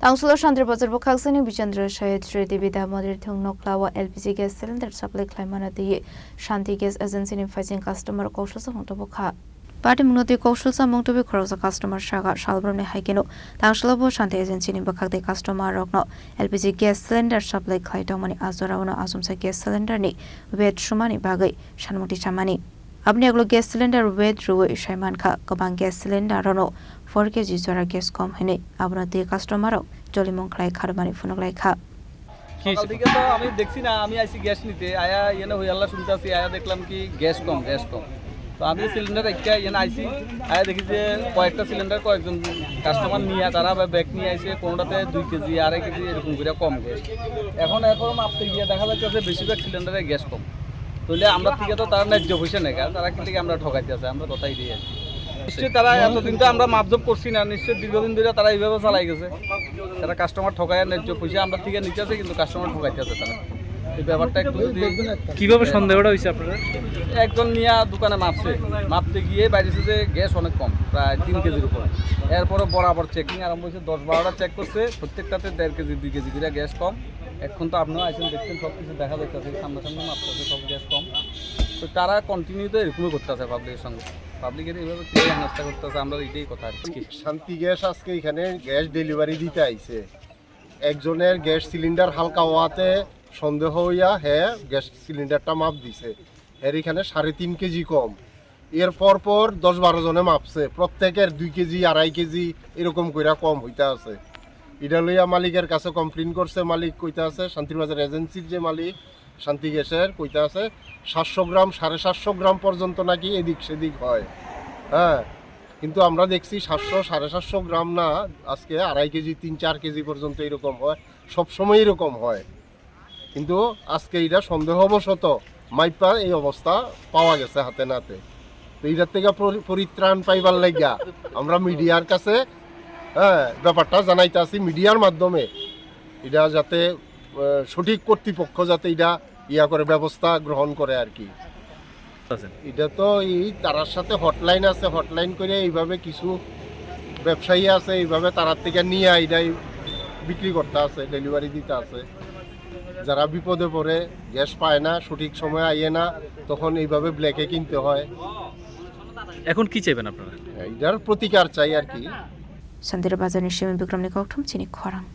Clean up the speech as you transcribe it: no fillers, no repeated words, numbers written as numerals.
Tangsulo Shantir Bazar Bokaksani Bichandra Shahid Sri Devida Modir Thung Noklawa LPG gas cylinder supply Klaimana the Shanti Gas Agency in facing customer cautious among the Boka. Party Munoti cautious among to be cross a customer Shaga Shalbram Haikino, Tangslabo Shanti Agency in Bakak the customer Rokno, LPG gas cylinder supply Klaitomani Azorana Asumsa gas cylinder ni Ved Shumani Bagai, Shanmuti Chamani. अपने अगलो gas cylinder वेद रुवे शैमान खा कबांग gas cylinder रनो 4 KG जरा gas कम है अपना दे customer जली मंगलाई खारबानी फुनगलाई खा সকাল থেকে তো আমি দেখছি না আমি আইছি গ্যাস নিতে আয়া এনে হই আল্লাহ শুনতাছি আয়া দেখলাম কি গ্যাস কম তো আমি সিলিন্ডার একটা এনে আইছি আয়া দেখি যে কয়েকটা সিলিন্ডার কয়েকজন কাস্টমার নিয়ে তারা ব্যাগ নিয়ে আইছে কোনটাতে 2 কেজি 2.5 কেজি এরকম করে কম গ্যাস এখন মাপতে গিয়ে দেখা যাচ্ছে বেশিরভাগ সিলিন্ডারে গ্যাস কম তাহলে আমরা থেকে তো তারা ন্যায্য পয়সা নেই তারা কি থেকে আমরা ঠকাইতে আছে আমরা কথাই দিয়ে নিশ্চয়ই তারা এতদিন তো আমরা মাপজব করছি না নিশ্চয়ই দীর্ঘদিন ধরে তারা এইভাবে চালাই গেছে তারা কাস্টমার ঠকায় ন্যায্য পয়সা আমরা থেকে নিতে আছে কিন্তু কাস্টমার ঠকাইতে আছে তারা এই ব্যাপারটা একটু কিভাবে সন্দেহটা হইছে আপনাদের একজন নিয়া দোকানে মাপতে গিয়ে বাইরেছে যে গ্যাস অনেক কম প্রায় 3 কেজির উপর এরপরে বরাবর চেকিং আরম্ভ হয়েছে 10-12টা চেক করছে প্রত্যেকটাতে 1.5 কেজি 2 কেজি করে গ্যাস কম এখন তো আপনারা আইসেন দেখছেন সব কিছু দেখা যাচ্ছে সামনাসামনি মাপতেছে সব গ্যাস কম তো তারা কন্টিনিউ তো এরকমই করতেছে পাবলিকের সঙ্গে পাবলিকের এইভাবে ক্লিয়ার নাস্তা করতেছে আমরা এটাই কথা আর কি শান্তি গ্যাস আজকে এখানে গ্যাস ডেলিভারি দিতে আইছে একজনের গ্যাস সিলিন্ডার হালকা হওয়াতে সন্দেহ হইয়া হ্যাঁ গ্যাস সিলিন্ডারটা মাপ দিছে এর এখানে 3.5 কেজি কম এর পর 10-12 জনে মাপছে প্রত্যেকের 2 কেজি 2.5 কেজি এরকম কইরা কম হইতা আছে এটা লইয়া মালিকের কাছে কমপ্লেইন করছে মালিক কইতা আছে শান্তিবাজার এজেন্সির যে মালিক শান্তি গ্যাসের কইতা আছে 700 গ্রাম 750 গ্রাম পর্যন্ত নাকি এদিক সেদিক হয় হ্যাঁ কিন্তু আমরা দেখছি 700-750 গ্রাম না আজকে 2.5 কেজি 3-4 কেজি পর্যন্ত এরকম হয় সব সময় এরকম হয় কিন্তু আজকে এটা সন্দেহবশত মাইপা এই অবস্থা পাওয়া গেছে হাতে নাতে তো এটার থেকে পরিত্রাণ পাইবার লাগিয়া আমরা মিডিয়ার কাছে হ্যাঁ ব্যাপারটা জানাইতে আসি মিডিয়ার মাধ্যমে এটা যাতে সঠিক কর্তৃপক্ষ যাতে এটা করে ব্যবস্থা গ্রহণ করে আর কি এটা তো এই তারার সাথে হটলাইন আছে হটলাইন করে এইভাবে কিছু ব্যবসায়ী আছে এইভাবে তারার থেকে নিয়ে এটাই বিক্রি করতে আছে ডেলিভারি দিতে আছে যারা বিপদে পড়ে গ্যাস পায় না সঠিক সময় আইয়ে না তখন এইভাবে ব্ল্যাকে কিনতে হয় এখন কি চাইবেন আপনারা এটার প্রতিকার চাই আর কি Sandira Bazar Nishim Bikram Nikoktum Chini Korang.